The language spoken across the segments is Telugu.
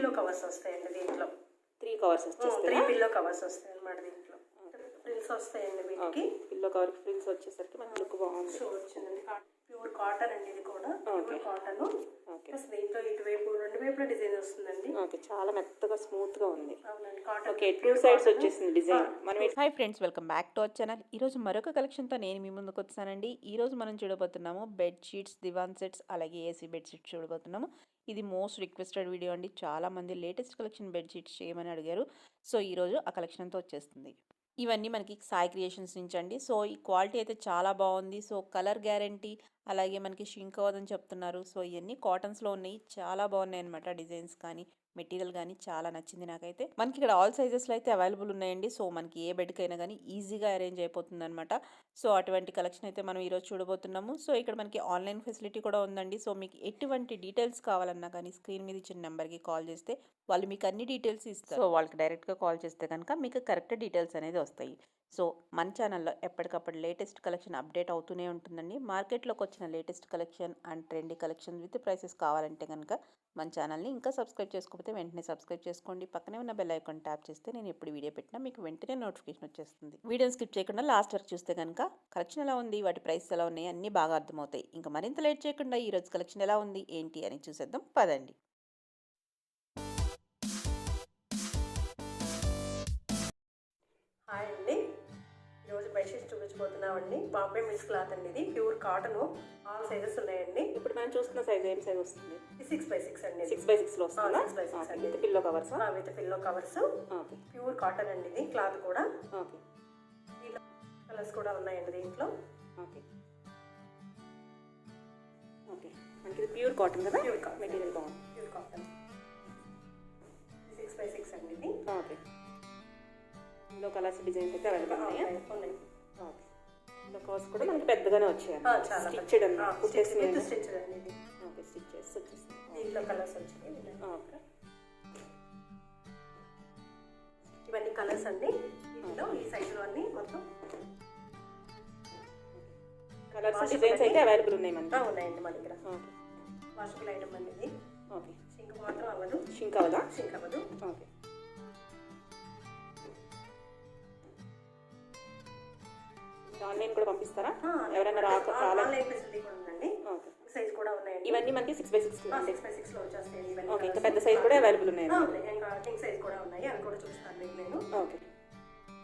పిల్లో కవర్స్ వస్తాయండి దీంట్లో. 3 కవర్స్ వస్తాయి. 3 పిల్లో కవర్స్ వస్తాయి అన్నమాట దీంట్లో. ఫ్రిల్స్ వస్తాయండి వీటికి. పిల్లో కవర్ ఫ్రిల్స్ వచ్చేసరికి మనకి లుక్ బాగుంది. షో వచ్చిందండి. ప్యూర్ కాటన్ అండి ఇది కూడా. Pure cotton. ప్లస్ దీంట్లో ఇటువైపు 2 వైపులా డిజైన్ వస్తుందండి. ఓకే, చాలా మెత్తగా స్మూత్ గా ఉంది. అవునండి, కాటన్. ఓకే, 2 సైడ్స్ వచ్చేసింది design. Hi friends, welcome back to our channel. ఈరోజు మరొక కలెక్షన్తో నేను మీ ముందుకు వచ్చానండి. ఈరోజు మనం చూడబోతున్నాము బెడ్ షీట్స్, దివాన్ సెట్స్, అలాగే ఏసీ బెడ్ షీట్స్ చూడబోతున్నాము. ఇది మోస్ట్ రిక్వెస్టెడ్ వీడియో అండి. చాలా మంది లేటెస్ట్ కలెక్షన్ బెడ్ షీట్స్ చేయమని అడిగారు. సో ఈరోజు ఆ కలెక్షన్తో వచ్చేస్తుంది. ఇవన్నీ మనకి సాయి క్రియేషన్స్ నుంచి అండి. సో ఈ క్వాలిటీ అయితే చాలా బాగుంది. సో కలర్ గ్యారంటీ, అలాగే మనకి షింక్ అవ్వదని చెప్తున్నారు. సో ఇవన్నీ కాటన్స్లో ఉన్నాయి, చాలా బాగున్నాయి అనమాట. డిజైన్స్ కానీ మెటీరియల్ కానీ చాలా నచ్చింది నాకైతే. మనకి ఇక్కడ ఆల్ సైజెస్లో అయితే అవైలబుల్ ఉన్నాయండి. సో మనకి ఏ బెడ్కైనా కానీ ఈజీగా అరేంజ్ అయిపోతుంది అనమాట. సో అటువంటి కలెక్షన్ అయితే మనం ఈరోజు చూడబోతున్నాము. సో ఇక్కడ మనకి ఆన్లైన్ ఫెసిలిటీ కూడా ఉందండి. సో మీకు ఎటువంటి డీటెయిల్స్ కావాలన్నా కానీ స్క్రీన్ మీద ఇచ్చిన నెంబర్కి కాల్ చేస్తే వాళ్ళు మీకు అన్ని డీటెయిల్స్ ఇస్తారు. సో వాళ్ళకి డైరెక్ట్గా కాల్ చేస్తే కనుక మీకు కరెక్ట్ డీటెయిల్స్ అనేది వస్తాయి. సో మన ఛానల్లో ఎప్పటికప్పుడు లేటెస్ట్ కలెక్షన్ అప్డేట్ అవుతూనే ఉంటుందండి. మార్కెట్లోకి వచ్చిన latest collection and trendy collection with prices కావాలంటే కనుక మన ఛానల్ని ఇంకా సబ్స్క్రైబ్ చేసుకోకపోతే వెంటనే సబ్స్క్రైబ్ చేసుకోండి. పక్కనే ఉన్న బెల్ ఐకాన్ ట్యాప్ చేస్తే నేను ఎప్పుడు వీడియో పెట్టినా మీకు వెంటనే నోటిఫికేషన్ వచ్చేస్తుంది. వీడియోని స్కిప్ చేయకుండా లాస్ట్ వరకు చూస్తే కనుక కలెక్షన్ ఎలా ఉంది, వాటి ప్రైస్ ఎలా ఉన్నాయి అన్నీ బాగా అర్థమవుతాయి. ఇంకా మరింత లేట్ చేయకుండా ఈరోజు కలెక్షన్ ఎలా ఉంది ఏంటి అని చూసేద్దాం పదండి. హాయ్ అండి, ఈరోజు బెడ్షీట్స్ చూపించబోతున్నామండి. బాంబే మిల్స్ క్లాత్ అండి. ఇది ప్యూర్ కాటన్, ఆల్ సైజెస్ ఉన్నాయండి. ఇప్పుడు మనం చూస్తున్న సైజ్ ఏం సైజ్ వస్తుంది? 6x6 అండి. 6x6లో వస్తుందా? 6x6 అండి. With pillow covers. With pillow covers. Pure cotton అండి ఇది. క్లాత్ కూడా ఓకే. కలర్స్ కూడా ఉన్నాయండి దీంట్లో. ఓకే ఓకే, మనకి ఇది ప్యూర్ కాటన్ కదా? ప్యూర్ కాటన్ మెటీరియల్ బాగుంది. Pure cotton. 6x6 అండి ఇది. ఓకే, ఇందులో కలర్స్ డిజైన్స్ అయితే అవైలబుల్ ఉన్నాయా? ఉన్నాయి. ఓకే, ఇందులో కవర్స్ కూడా మనకి పెద్దగానే వచ్చాయి. చాలా స్టిచ్డ్ అండి. స్టిచ్డ్ అండి ఇది. ఓకే, స్టిచ్ చేసి వచ్చేసింది. దీంట్లో కలర్స్ వచ్చాయి. ఓకే, ఇవన్నీ కలర్స్ అండి. ఇందులో ఈ సైజులో అన్ని మొత్తం కలర్స్ డిజైన్స్ అయితే అవైలబుల్ ఉన్నాయి మనకి. ఉన్నాయండి మన దగ్గర. ఓకే, వాషబుల్ ఐటమ్ అండి ఇది. ఓకే, షింక్ మాత్రం అవ్వదు. షింక్ అవ్వదా? షింక్ అవ్వదు. ఓకే, ఆన్లైన్ కూడా పంపిస్తారా? ఎవరైనా ఆన్లైన్ ఫెసిలిటీ కూడా ఉందండి. ఓకే, సైజ్ కూడా ఉన్నాయండి. ఇవన్నీ మనకి 6x6 6x6 లో వచ్చేస్తాయి ఇవన్నీ. ఓకే, ఇంకా పెద్ద సైజ్ కూడా అవైలబుల్ ఉన్నాయి. ఇంకా కింగ్ సైజ్ కూడా ఉన్నాయి, అవి కూడా చూస్తాను మీకు నేను. ఓకే,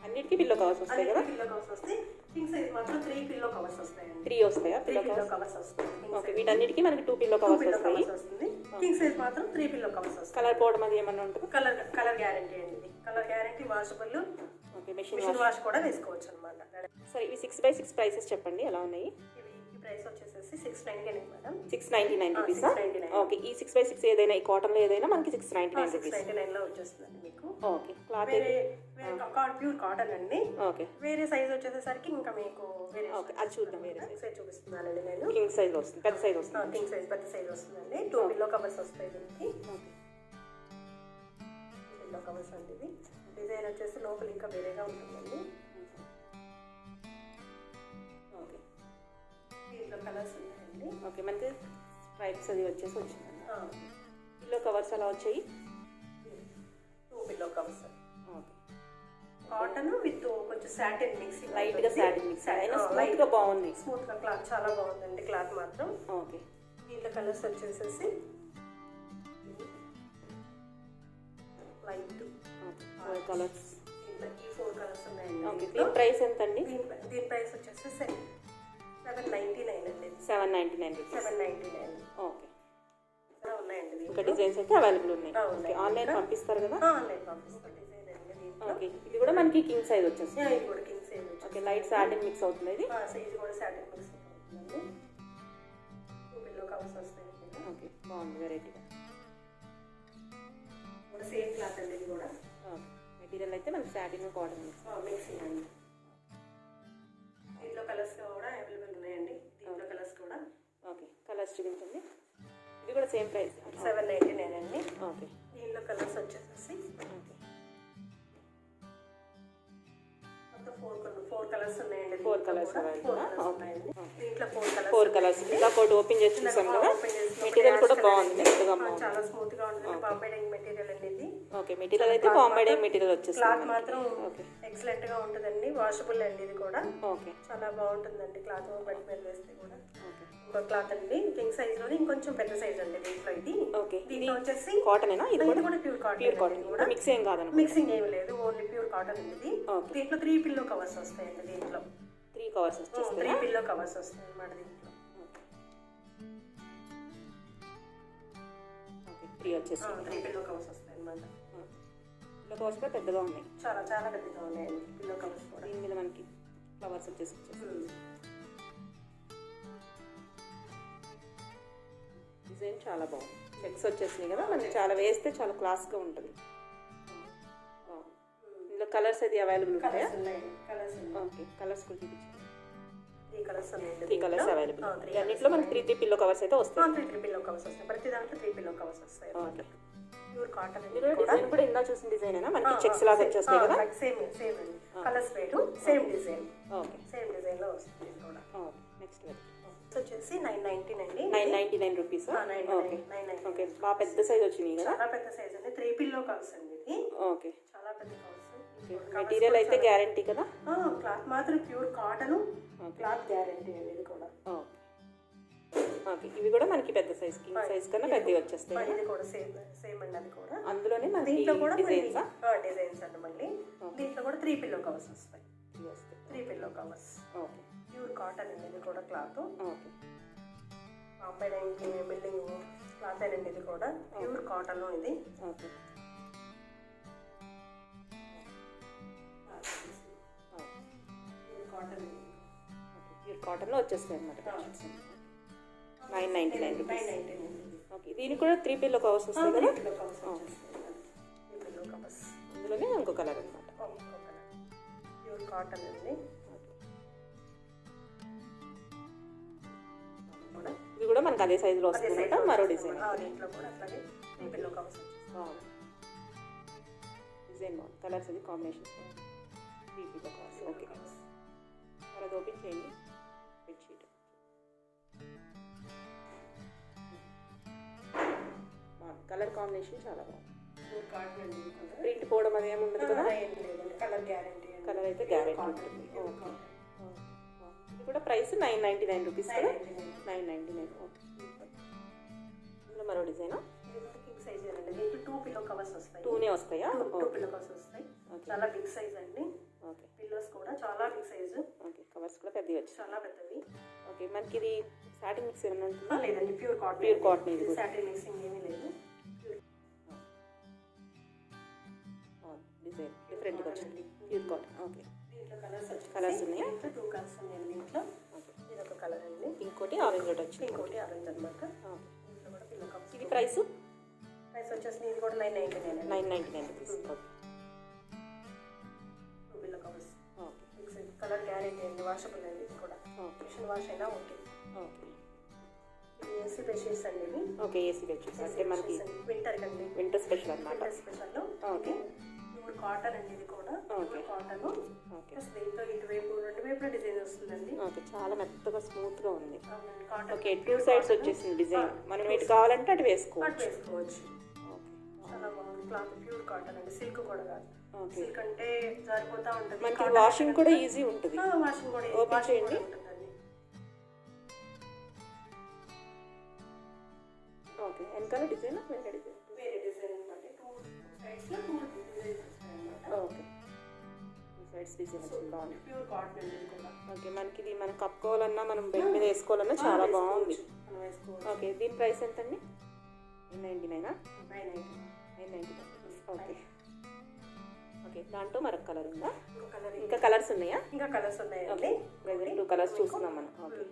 అన్నిటికీ పిల్లో కవర్స్ వస్తాయి కదా? పిల్లో కవర్స్ వస్తాయి. కింగ్ సైజ్ మాత్రం 3 పిల్లో కవర్స్ వస్తాయండి. 3 వస్తాయా పిల్లో కవర్స్ వస్తాయి? ఓకే, వీటన్నిటికీ మనకి 2 పిల్లో కవర్స్ వస్తాయి. కింగ్ సైజ్ మాత్రం 3 పిల్లో కవర్స్ వస్తాయి. కలర్ పోవడం అది ఏమన్నా ఉంటుంది? కలర్ గ్యారంటీ అండి ఇది. Colour guarantee, washable. Okay, machine wash కూడా వేసుకోవచ్చు అనమాట. సరే, ఇవి 6x6 ప్రైసెస్ చెప్పండి ఎలా ఉన్నాయి? ఈ ప్రైస్ వచ్చేసి 699 మేడం. 699 రూపీస్. ఓకే, ఈ 6x6 ఏదైనా ఈ కాటన్లో ఏదైనా మనకి 699 రూపీస్. 699 లో వచ్చేస్తుందండి మీకు. ఓకే, క్లాత్ ప్యూర్ కాటన్ అండి. ఓకే, వేరే సైజ్ వచ్చేసరికి ఇంకా మీకు వేరే. ఓకే, అది చూద్దాం. వేరే సైజ్ చూపిస్తున్నానండి నేను. కింగ్ సైజ్ వస్తుంది, పెద్ద సైజ్ వస్తుంది. కింగ్ సైజ్ పెద్ద సైజ్ వస్తుందండి. 2 పిల్లో కవర్స్ వస్తాయి దీనికి. ఓకే, పిల్లో కవర్స్ అండి ఇది. డిజైన్ వచ్చేసి లోపల ఇంకా వేరేగా ఉంటుందండి. ఓకే, దీంట్లో కలర్స్ ఉన్నాయండి. ఓకే, మనకి స్ట్రైప్స్ అది వచ్చేసి వచ్చిందండి. పిల్లో కవర్స్ అలా వచ్చాయి. 2 pillow covers. Okay, cotton with కొంచెం సాటిన్ మిక్స్, లైట్ గా సాటిన్ మిక్స్ అయినా స్మూత్ గా బాగుంది. స్మూత్ గా క్లాత్ చాలా బాగుందండి. క్లాత్ మాత్రం. ఓకే, దీంట్లో కలర్స్ వచ్చేసేసి లైట్ కలర్స్. ఈ 4 కలర్స్ ఉన్నాయండి. ఓకే, దీని ప్రైస్ ఎంత అండి? దీని ప్రైస్ వచ్చేసి 799 అండి. 799 రూపీస్. 799. ఓకే, ఉన్నాయండి. ఇంకా డిజైన్స్ అయితే అవైలబుల్ ఉన్నాయి. ఓకే, ఆన్లైన్ పంపిస్తారు కదా? ఆన్లైన్ పంపిస్తారు. డిజైన్ అండి దీంట్లో. ఓకే, ఇది కూడా మనకి కింగ్ సైజ్ వచ్చేసి. ఇది కూడా king size. Okay, light satin mix అవుతుంది ఇది. సైజ్ కూడా సాటిన్ మిక్స్ అవుతుందండి. 2 పిల్లో కవర్స్ వస్తాయండి. ఓకే, బాగుంది వెరైటీగా. సేమ్ క్లాత్ అండి ఇది కూడా. మెటీరియల్ అయితే మనకి సాటిన్ కాటన్ మిక్సింగ్ అండి. దీంట్లో కలర్స్ కూడా అవైలబుల్ ఉన్నాయండి. దీంట్లో కలర్స్ కూడా. ఓకే, కలర్స్ చూపించండి. ఇది కూడా సేమ్ ప్రైస్ 799 అండి. ఓకే, దీంట్లో కలర్స్ వచ్చేసి ఓకే, మొత్తం 4 కలర్స్ ఉన్నాయండి. 4 కలర్స్ ఉన్నాయండి. దీంట్లో 4 కలర్స్. ఇలా కోట్ ఓపెన్ చేసి చూసాం కదా, మెటీరియల్ కూడా బాగుంది, మెత్తగా బాగుంది, చాలా స్మూత్ గా ఉంటుంది. Bombay Dyeing material okay, material అయితే బాంబే మెటీరియల్ వచ్చేస్తుంది. క్లాత్ మాత్రం ఎక్సలెంట్ గా ఉంటుందండి. వాషబుల్ అండి ఇది కూడా. ఓకే, చాలా బాగుంటుందండి క్లాత్. బెడ్ మీద వేస్తే కూడా. ఇంకో క్లాత్ అండి కింగ్ సైజ్ లోనే ఇంకొంచెం పెద్ద సైజ్ అండి దీంట్లో. ఇది దీంట్లో వచ్చేసి కాటనేనా? ఇది కూడా ప్యూర్ కాటన్ కూడా. మిక్స్ ఏం కాదు, మిక్సింగ్ ఏమి లేదు, ఓన్లీ ప్యూర్ కాటన్ ఇది. దీంట్లో 3 పిల్లో కవర్స్ వస్తాయండి. దీంట్లో 3 కవర్స్ వస్తాయి. 3 పిల్లో కవర్స్ వస్తాయి అన్నమాట దీంట్లో. 3 వచ్చేసి 3 పిల్లో కవర్స్ వస్తాయి అన్నమాట. పిల్లో కవర్స్ కూడా పెద్దగా ఉన్నాయి, చాలా చాలా పెద్దగా ఉన్నాయండి పిల్లో కవర్స్ కూడా. దీని మీద మనకి ఫ్లవర్స్ వచ్చేసి డిజైన్ చాలా బాగుంది. చెక్స్ వచ్చేసినాయి కదా, మనకి చాలా వేస్తే చాలా క్లాస్గా ఉంటుంది. ఇందులో కలర్స్ అయితే అవైలబుల్ ఉంటాయా? ఓకే, కలర్స్ కూడా చూపించండి. 3 కలర్స్ అవైలబుల్. అన్నింటిలో మనకి 3 పిల్లో కవర్స్ అయితే వస్తాయి. 3 పిల్లో కవర్స్ వస్తాయి. ప్రతి దాంట్లో 3 పిల్లో కవర్స్ వస్తాయి. Okay, pure cotton. డిజైన్ కూడా ఇందా చూసిన డిజైన్ అయినా మనకి చెక్స్ లాగా వచ్చేస్తాయి కదా. సేమ్ సేమ్ అండి. కలర్స్ వేరు, same design. Okay, same design లో వస్తుంది ఇది కూడా. నెక్స్ట్ వచ్చేసి 919 అండి. 999 రూపీస్. ఓకే, బాగా పెద్ద సైజ్ వచ్చినాయి కదా. చాలా పెద్ద సైజ్ అండి. 3 పిల్లో కవర్స్ అండి ఇది. ఓకే, చాలా పెద్ద కవర్స్. మెటీరియల్ అయితే గ్యారంటీ కదా. క్లాత్ మాత్రం ప్యూర్ కాటన్. క్లాత్ గ్యారంటీ అండి ఇది కూడా. ఓకే, ఇవి కూడా మనకి పెద్ద సైజ్, కింగ్ సైజ్ కన్నా పెద్దవి వచ్చేస్తాయి. ఇది కూడా సేమ్ సేమ్ అండి. అది కూడా అందులోనే మనకి దీంట్లో కూడా డిజైన్స్ అండి. మళ్ళీ దీంట్లో కూడా 3 పిల్లో కవర్స్ వస్తాయి. 3 pillow covers. Okay, pure cotton అండి ఇది కూడా cloth. Okay, Bombay building cloth అండి ఇది కూడా. ప్యూర్ కాటన్ ఇది. ఓకే, ప్యూర్ కాటన్లో వచ్చేస్తాయి అన్నమాట. 999 రూపీస్. ఓకే, దీనికి కూడా 3 పిల్లో కవర్స్ వస్తాయి కదా. అందులోనే ఇంకో కలర్ అనమాట. ప్యూర్ కాటన్ అండి. ఇది కూడా మనకి అదే సైజులో వస్తుంది అనమాట. మరో డిజైన్. దీంట్లో కూడా అట్లాగే 3 పిల్లో కవర్స్ బాగుంది. డిజైన్ బాగుంది. కలర్స్ అది కాంబినేషన్స్ 3 పిల్లో కవర్స్. ఓకే, మరి అది ఓపెన్ చేయండి. బెడ్షీట్ కలర్ కాంబినేషన్ చాలా బాగుంది. ప్రింట్ పోవడం అది ఏమి ఉండదు కదా. Colour guarantee. కలర్ అయితే గ్యారంటీ ఉంటుంది. ఓకే, ఇది కూడా ప్రైస్ 999 రూపీస్ కదా. 999. ఓకే, ఇందులో మరో డిజైనా? కింగ్ సైజ్ అండి. దీంట్లో 2 పిల్లో కవర్స్ వస్తాయి. 2నే వస్తాయా? 2 పిల్లో కవర్స్ వస్తాయి. చాలా బిగ్ సైజ్ అండి. ఓకే, పిల్లోస్ కూడా చాలా బిగ్ సైజ్. ఓకే, కవర్స్ కూడా పెద్దవి వచ్చాయి. చాలా పెద్దవి. ఓకే, మనకి ఇది సాటిన్ మిక్స్ ఏమైనా ఉంటుందా? లేదండి, ప్యూర్ కాటన్. Pure cotton. ఇది సాటిన్ మిక్సింగ్ ఏమీ లేదు. డిజైన్ డిఫరెంట్గా వచ్చింది. Pure cotton. ఓకే, దీంట్లో కలర్స్ ఉన్నాయా? 2 కలర్స్ ఉన్నాయి దీంట్లో. ఇది ఒక కలర్ అండి. ఇంకోటి ఆరెంజ్ ఒకటి వచ్చింది. ఇంకోటి ఆరెంజ్ అనమాట. దీంట్లో కూడా పిల్లో కవర్స్. ఇది ప్రైస్ వచ్చేసి ఇది కూడా 999 rupees. Okay, 2 pillow covers. Okay, colour guarantee అండి. వాషబుల్ అండి ఇది కూడా. మిషన్ వాష్ అయినా ఓకే. ఓకే, ఏసీ బెడ్షీట్స్ అండి ఇవి. ఓకే, ఏసీ బెడ్షీట్స్ అంటే మనకి వింటర్ కండి. వింటర్ స్పెషల్ అనమాట. Winter special. Okay, pure cotton అండి ఇది కూడా. Okay, cotton. ఓకే, దీంట్లో ఇటువైపు 2 వైపులా డిజైన్ వస్తుందండి. ఓకే, చాలా మెత్తగా స్మూత్గా ఉంది. కాటన్. ఓకే, 2 సైడ్స్ వచ్చేసింది డిజైన్. మనం ఎటు కావాలంటే అటు వేసుకోవచ్చు. వేసుకోవచ్చు. చాలా బాగుంది. క్లాత్ ప్యూర్ కాటన్ అండి. సిల్క్ కూడా కాదు. ఓకే, సిల్క్ అంటే జారిపోతా ఉంటుంది. మనకి వాషింగ్ కూడా ఈజీ ఉంటుంది. వాషింగ్ కూడా ఓపెన్ చేయండి. ఉంటుందండి. ఓకే, వెనకాల డిజైన్ వేరే డిజైన్. వేరే డిజైన్ అనమాట. 2 సైడ్స్లో 2 డిజైన్స్ వస్తాయి అన్నమాట. ఓకే, 2 సైడ్స్ డిజైన్ వచ్చింది. బాగుంది. ప్యూర్ కాటన్ అండి ఇది కూడా. ఓకే, మనకి ఇది మనం కప్పుకోవాలన్నా మనం బెడ్ మీద వేసుకోవాలన్నా చాలా బాగుంది. మనం వేసుకోవచ్చు. ఓకే, దీని ప్రైస్ ఎంత అండి? 999. 999. ఓకే, ఓకే, దాంట్లో మరొక కలర్ ఉందా? కలర్ ఇంకా కలర్స్ ఉన్నాయా? ఇంకా కలర్స్ ఉన్నాయండి. ఓకే, 2 కలర్స్ చూస్తున్నాం మనం. ఓకే,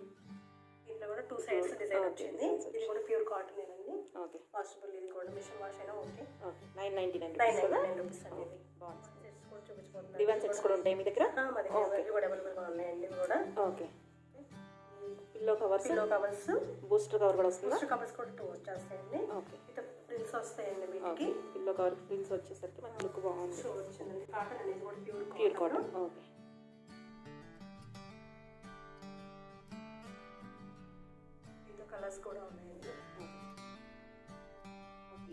దీంట్లో కూడా 2 సైడ్స్ డిజైన్ వచ్చింది. ఇది కూడా ప్యూర్ కాటన్ అండి. Okay, washable. ఇది కూడా మిషన్ వాష్ అయినా ఓకే. ఓకే, 999 రూపీస్ కదా. 999 రూపీస్ అండి ఇది. బాగుంది. సెట్స్ కూడా చూపించుకోండి. డివైన్ సెట్స్ కూడా ఉంటాయి మీ దగ్గర? మా దగ్గర ఇవి కూడా అవైలబుల్గా ఉన్నాయండి. ఇవి కూడా. Okay, pillow covers. Pillow covers. Booster cover కూడా వస్తుందా? బూస్టర్ కవర్స్ కూడా 2 వచ్చేస్తాయండి. ఓకే, ఇట్లా ప్రింట్స్ వస్తాయండి వీటికి. పిల్లో కవర్ ప్రింట్స్ వచ్చేసరికి మనకి లుక్ బాగుంది. షో వచ్చిందండి. కాటన్ అనేది కూడా ప్యూర్ కాటన్. ఓకే, దీంట్లో కలర్స్ కూడా ఉన్నాయండి.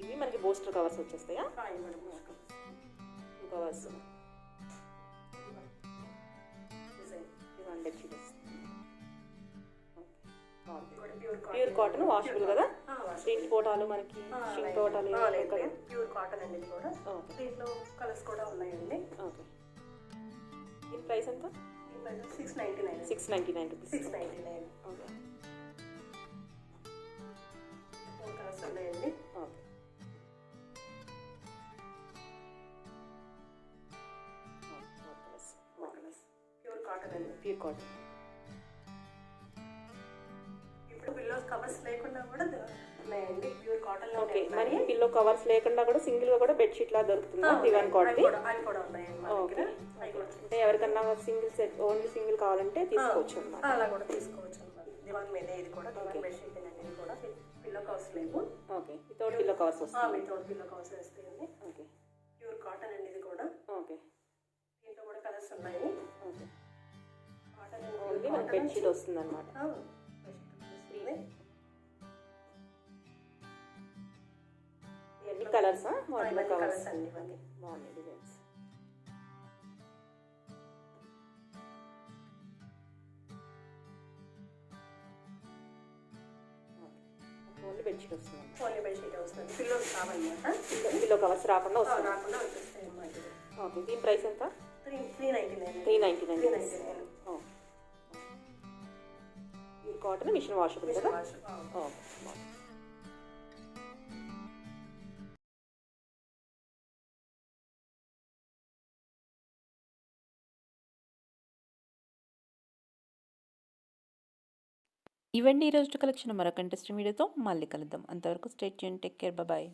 ఇవి మనకి బూస్టర్ కవర్స్ వచ్చేస్తాయా? మేడం కవర్స్ డిజైన్ ఇవన్నీ బెడ్షీట్ వస్తుంది. ప్యూర్ కాటన్ వాషబుల్ కదా? దీంట్లో ఫోటాలు మనకి ఫోటాలు ప్యూర్ కాటన్ అండి ఇది కూడా. దీంట్లో కలర్స్ కూడా ఉన్నాయండి. ఓకే. దీని ప్రైస్ ఎంత? 699 699 రూపీస్. 699. ఓకే. కలర్స్ ఉన్నాయండి. ఓకే. ప్యూర్ కాటన్ అండి. Pure cotton. ఇప్పుడు పిల్లోస్ కవర్స్ లేకుండా కూడా ఉన్నాయండి. ప్యూర్ కాటన్ లో. ఓకే. మరి పిల్లో కవర్స్ లేకుండా కూడా సింగిల్ గా కూడా బెడ్షీట్ లా దొరుకుతుందా? దివాన్ కాటన్ అవి కూడా ఉన్నాయండి మా దగ్గర. అంటే ఎవరికన్నా సింగిల్ సెట్ ఓన్లీ సింగిల్ కావాలంటే తీసుకోవచ్చు అన్నమాట. అలా కూడా తీసుకోవచ్చు అన్నమాట. దివాన్ మీద ఇది కూడా దివాన్ బెడ్షీట్ అండి. ఇది కూడా పిల్లో కవర్స్ లేవు. ఓకే. వితౌట్ పిల్లో కవర్స్ వస్తాయి. వితౌట్ పిల్లో కవర్స్ వస్తాయండి. ఓకే. ప్యూర్ కాటన్ అండి ఇది కూడా. ఓకే. దీంట్లో కూడా కలర్స్ ఉన్నాయి. ఓకే. కాటన్ ఓన్లీ మనకి బెడ్షీట్ వస్తుంది అనమాట. ఇవన్నీ కలర్సా? వాటిలో కవర్స్ అండి ఇవన్నీ. బాగున్నాయి డిజైన్స్. ఓన్లీ బెడ్షీట్ వస్తుంది. ఓన్లీ బెడ్షీట్ వస్తుంది. పిల్లోస్ కావాలన్నమాట. పిల్లో కవర్స్ రాకుండా వస్తుంది. రాకుండా వచ్చేస్తాయి అన్నమాట. ఓకే. దీని ప్రైస్ ఎంత? 399. 399. ఈ కాటన్ మిషన్ వాషబుల్ కదా? ఓకే. ఇవన్నీ ఈరోజు కలెక్షన్. మరొక ఇంట్రెస్టింగ్ వీడియోతో మళ్ళీ కలుద్దాం. అంతవరకు stay tune. Take care. Bye.